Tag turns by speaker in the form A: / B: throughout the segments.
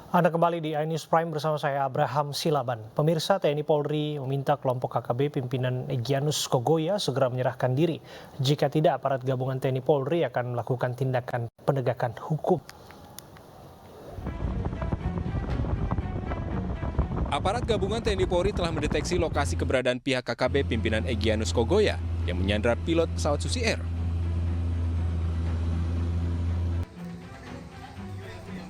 A: Anda kembali di iNews Prime bersama saya Abraham Silaban. Pemirsa, TNI Polri meminta kelompok KKB pimpinan Egyanus Kogoya segera menyerahkan diri. Jika tidak, aparat gabungan TNI Polri akan melakukan tindakan penegakan hukum.
B: Aparat gabungan TNI Polri telah mendeteksi lokasi keberadaan pihak KKB pimpinan Egyanus Kogoya yang menyandra pilot pesawat Susi Air.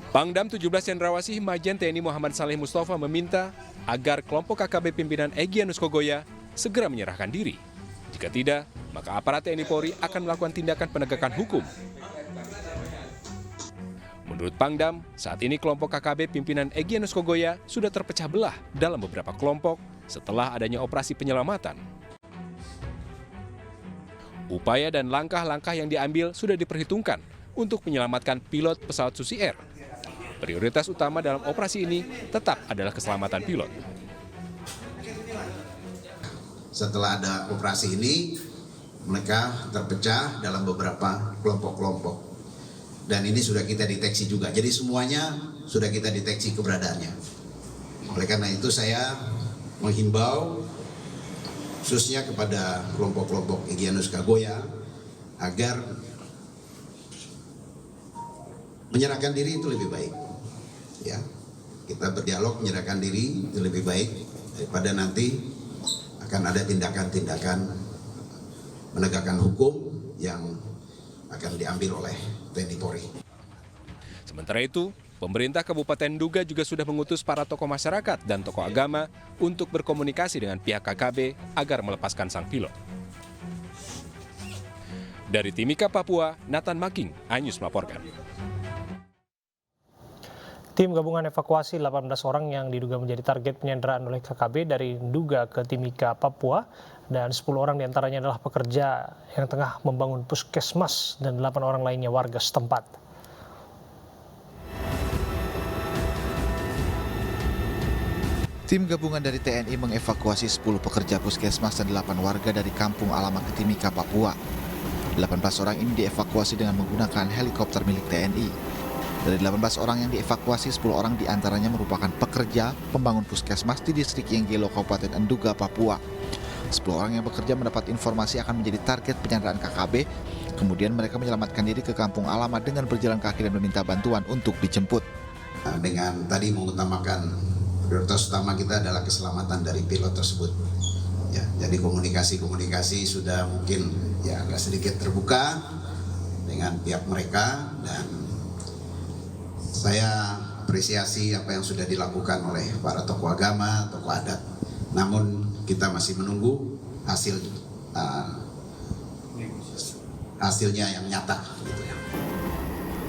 B: Pangdam 17 Cendrawasih Majen TNI Muhammad Saleh Mustafa meminta agar kelompok KKB pimpinan Egyanus Kogoya segera menyerahkan diri. Jika tidak, maka aparat TNI Polri akan melakukan tindakan penegakan hukum. Menurut Pangdam, saat ini kelompok KKB pimpinan Egyanus Kogoya sudah terpecah belah dalam beberapa kelompok setelah adanya operasi penyelamatan. Upaya dan langkah-langkah yang diambil sudah diperhitungkan untuk menyelamatkan pilot pesawat Susi Air. Prioritas utama dalam operasi ini tetap adalah keselamatan pilot.
C: Setelah ada operasi ini, mereka terpecah dalam beberapa kelompok-kelompok. Dan ini sudah kita deteksi juga. Jadi semuanya sudah kita deteksi keberadaannya. Oleh karena itu saya menghimbau khususnya kepada kelompok-kelompok Egyanus Kogoya agar menyerahkan diri itu lebih baik. Ya, kita berdialog menyerahkan diri itu lebih baik daripada nanti akan ada tindakan-tindakan menegakkan hukum yang akan diambil oleh TNI Polri.
B: Sementara itu, pemerintah Kabupaten Nduga juga sudah mengutus para tokoh masyarakat dan tokoh agama untuk berkomunikasi dengan pihak KKB agar melepaskan sang pilot. Dari Timika, Papua, Nathan Making, iNews melaporkan.
A: Tim gabungan evakuasi 18 orang yang diduga menjadi target penyanderaan oleh KKB dari Nduga ke Timika, Papua, dan 10 orang diantaranya adalah pekerja yang tengah membangun puskesmas dan 8 orang lainnya warga setempat.
D: Tim gabungan dari TNI mengevakuasi 10 pekerja puskesmas dan 8 warga dari kampung alamat ke Timika, Papua. 18 orang ini dievakuasi dengan menggunakan helikopter milik TNI. Dari 18 orang yang dievakuasi, 10 orang diantaranya merupakan pekerja pembangun puskesmas di distrik Yenggelo, Kabupaten Nduga, Papua. 10 orang yang bekerja mendapat informasi akan menjadi target penyanderaan KKB. Kemudian mereka menyelamatkan diri ke kampung alamat dengan berjalan kaki dan meminta bantuan untuk dijemput.
C: Dengan tadi mengutamakan prioritas utama kita adalah keselamatan dari pilot tersebut. Ya, jadi komunikasi sudah mungkin ya agak sedikit terbuka dengan pihak mereka dan saya apresiasi apa yang sudah dilakukan oleh para tokoh agama, tokoh adat. Namun kita masih menunggu hasilnya yang nyata. Gitu ya.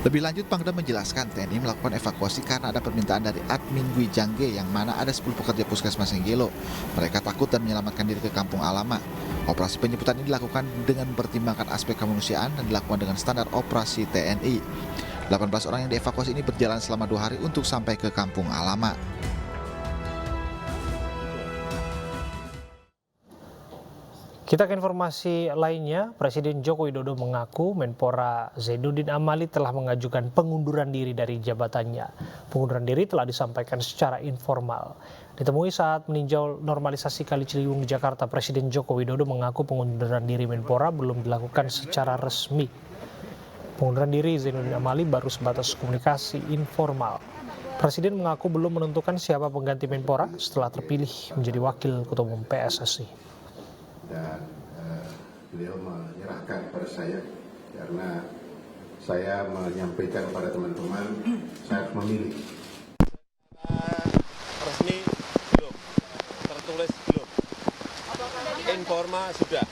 D: Lebih lanjut, Pangdam menjelaskan TNI melakukan evakuasi karena ada permintaan dari Admin Gwi Jangge yang mana ada 10 pekerja puskesmas Yenggelo. Mereka takut dan menyelamatkan diri ke kampung alamat. Operasi penjemputan ini dilakukan dengan mempertimbangkan aspek kemanusiaan dan dilakukan dengan standar operasi TNI. 18 orang yang dievakuasi ini berjalan selama 2 hari untuk sampai ke kampung alamat.
A: Kita ke informasi lainnya, Presiden Joko Widodo mengaku Menpora Zainuddin Amali telah mengajukan pengunduran diri dari jabatannya. Pengunduran diri telah disampaikan secara informal. Ditemui saat meninjau normalisasi Kali Ciliwung di Jakarta, Presiden Joko Widodo mengaku pengunduran diri Menpora belum dilakukan secara resmi. Pengunduran diri Zainuddin Amali baru sebatas komunikasi informal. Presiden mengaku belum menentukan siapa pengganti Menpora setelah terpilih menjadi wakil ketua umum PSSI.
E: Dan beliau menyerahkan kepada saya karena saya menyampaikan kepada teman-teman saya harus memilih.
F: Resmi belum, tertulis belum, informal sudah.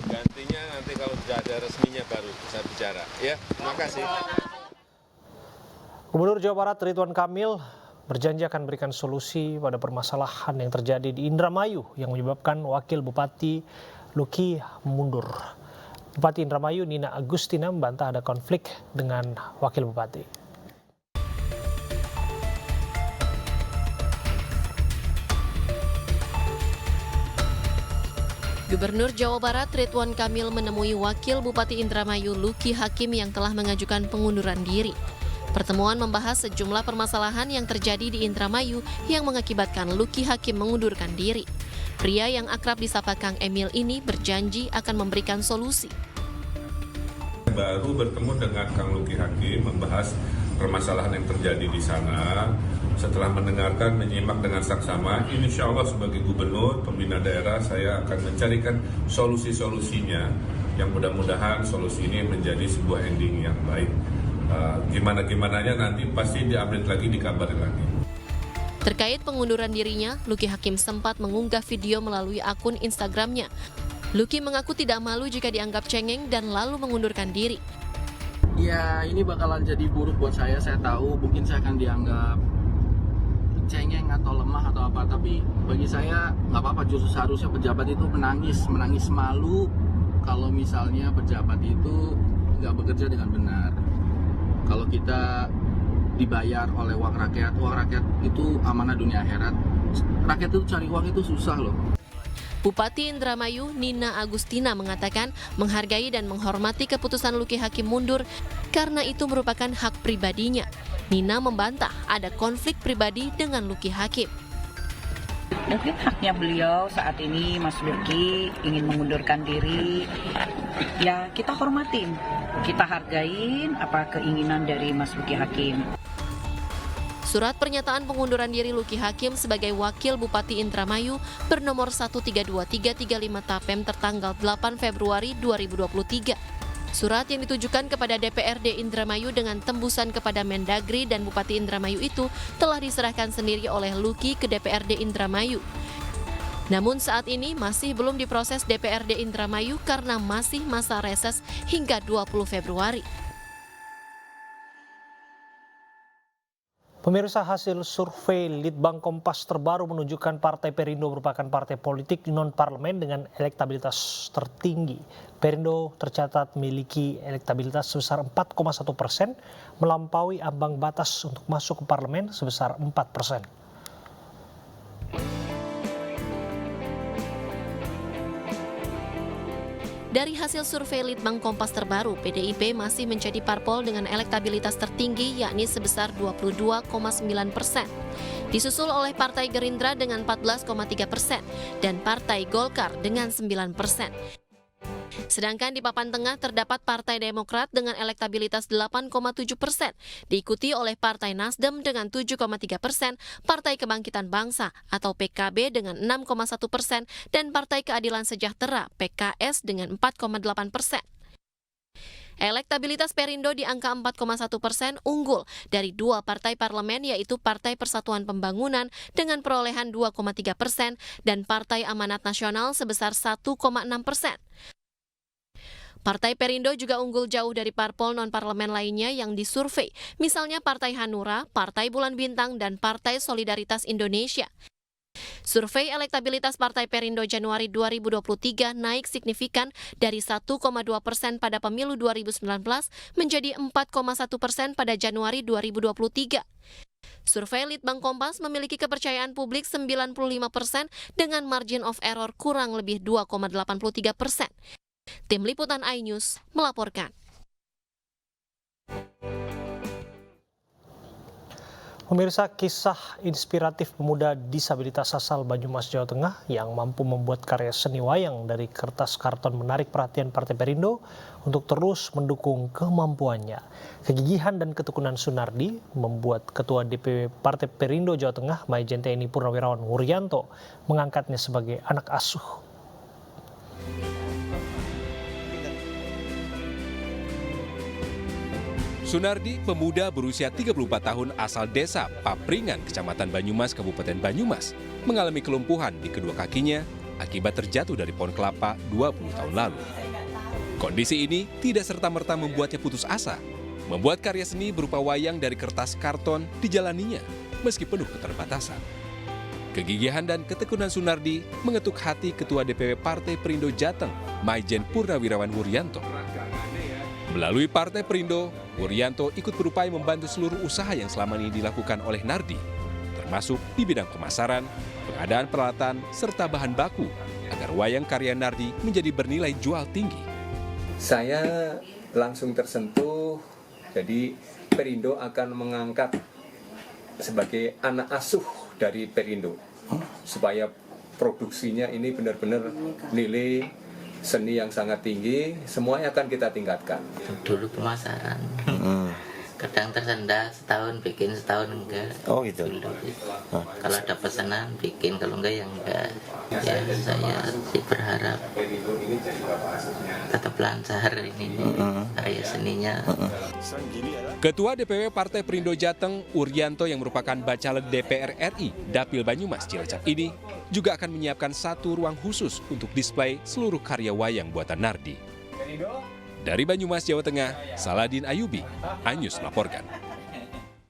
F: Gantinya nanti kalau sudah ada resminya baru bisa bicara. Ya, terima kasih.
A: Gubernur Jawa Barat Ridwan Kamil berjanji akan berikan solusi pada permasalahan yang terjadi di Indramayu yang menyebabkan Wakil Bupati Luki mundur. Bupati Indramayu Nina Agustina membantah ada konflik dengan Wakil Bupati.
G: Gubernur Jawa Barat Ridwan Kamil menemui Wakil Bupati Indramayu Luki Hakim yang telah mengajukan pengunduran diri. Pertemuan membahas sejumlah permasalahan yang terjadi di Indramayu yang mengakibatkan Luki Hakim mengundurkan diri. Pria yang akrab disapa Kang Emil ini berjanji akan memberikan solusi.
H: Baru bertemu dengan Kang Luki Hakim membahas permasalahan yang terjadi di sana. Setelah mendengarkan, menyimak dengan saksama, insya Allah sebagai gubernur, pembina daerah, saya akan mencarikan solusi-solusinya yang mudah-mudahan solusi ini menjadi sebuah ending yang baik. Gimana-gimananya nanti pasti diupdate lagi, dikabarin lagi.
G: Terkait pengunduran dirinya, Luki Hakim sempat mengunggah video melalui akun Instagramnya. Luki mengaku tidak malu jika dianggap cengeng dan lalu mengundurkan diri.
I: Ya, ini bakalan jadi buruk buat saya tahu mungkin saya akan dianggap cengeng atau lemah atau apa, tapi bagi saya nggak apa-apa, justru seharusnya pejabat itu menangis malu kalau misalnya pejabat itu nggak bekerja dengan benar. Kalau kita dibayar oleh uang rakyat itu amanah dunia akhirat. Rakyat itu cari uang itu susah loh.
G: Bupati Indramayu Nina Agustina mengatakan menghargai dan menghormati keputusan Luki Hakim mundur karena itu merupakan hak pribadinya. Nina membantah ada konflik pribadi dengan Luki Hakim.
J: Mungkin haknya beliau saat ini, Mas Luki ingin mengundurkan diri, ya kita hormatin, kita hargain apa keinginan dari Mas Luki Hakim.
G: Surat pernyataan pengunduran diri Luki Hakim sebagai Wakil Bupati Indramayu bernomor 132335 Tapem tertanggal 8 Februari 2023. Surat yang ditujukan kepada DPRD Indramayu dengan tembusan kepada Mendagri dan Bupati Indramayu itu telah diserahkan sendiri oleh Luki ke DPRD Indramayu. Namun saat ini masih belum diproses DPRD Indramayu karena masih masa reses hingga 20 Februari.
A: Pemirsa, hasil survei Litbang Kompas terbaru menunjukkan Partai Perindo merupakan partai politik non-parlemen dengan elektabilitas tertinggi. Perindo tercatat memiliki elektabilitas sebesar 4,1%, melampaui ambang batas untuk masuk ke parlemen sebesar 4%.
G: Dari hasil survei Litbang Kompas terbaru, PDIP masih menjadi parpol dengan elektabilitas tertinggi yakni sebesar 22,9%. Disusul oleh Partai Gerindra dengan 14,3% dan Partai Golkar dengan 9%. Sedangkan di papan tengah terdapat Partai Demokrat dengan elektabilitas 8,7%, diikuti oleh Partai Nasdem dengan 7,3%, Partai Kebangkitan Bangsa atau PKB dengan 6,1%, dan Partai Keadilan Sejahtera PKS dengan 4,8%. Elektabilitas Perindo di angka 4,1% unggul dari dua partai parlemen yaitu Partai Persatuan Pembangunan dengan perolehan 2,3% dan Partai Amanat Nasional sebesar 1,6%. Partai Perindo juga unggul jauh dari parpol non-parlemen lainnya yang disurvei, misalnya Partai Hanura, Partai Bulan Bintang, dan Partai Solidaritas Indonesia. Survei elektabilitas Partai Perindo Januari 2023 naik signifikan dari 1,2% pada pemilu 2019 menjadi 4,1% pada Januari 2023. Survei Litbang Kompas memiliki kepercayaan publik 95% dengan margin of error kurang lebih 2,83%. Tim Liputan iNews melaporkan.
A: Pemirsa, kisah inspiratif pemuda disabilitas asal Banyumas, Jawa Tengah yang mampu membuat karya seni wayang dari kertas karton menarik perhatian Partai Perindo untuk terus mendukung kemampuannya. Kegigihan dan ketekunan Sunardi membuat Ketua DPW Partai Perindo Jawa Tengah, Majen TNI Purnawirawan Wuryanto, mengangkatnya sebagai anak asuh.
B: Sunardi, pemuda berusia 34 tahun asal desa Papringan, Kecamatan Banyumas, Kabupaten Banyumas, mengalami kelumpuhan di kedua kakinya akibat terjatuh dari pohon kelapa 20 tahun lalu. Kondisi ini tidak serta-merta membuatnya putus asa. Membuat karya seni berupa wayang dari kertas karton dijalaninya, meski penuh keterbatasan. Kegigihan dan ketekunan Sunardi mengetuk hati Ketua DPW Partai Perindo Jateng, Majen Purnawirawan Wuryanto. Melalui Partai Perindo, Wuryanto ikut berupaya membantu seluruh usaha yang selama ini dilakukan oleh Nardi, termasuk di bidang pemasaran, pengadaan peralatan, serta bahan baku, agar wayang karya Nardi menjadi bernilai jual tinggi.
K: Saya langsung tersentuh, jadi Perindo akan mengangkat sebagai anak asuh dari Perindo supaya produksinya ini benar-benar nilai seni yang sangat tinggi, semuanya akan kita tingkatkan.
L: Dulu pemasaran, kadang tersendat setahun bikin, setahun enggak. Oh gitu. Dulu, kalau ada pesanan bikin, kalau enggak ya enggak. Ya saya sih berharap tetap lancar ini karya seninya.
B: Ketua DPW Partai Perindo Jateng, Uryanto, yang merupakan bacalek DPR RI Dapil Banyumas Cilacap ini juga akan menyiapkan satu ruang khusus untuk display seluruh karya wayang buatan Nardi. Dari Banyumas, Jawa Tengah, Saladin Ayubi, iNews melaporkan.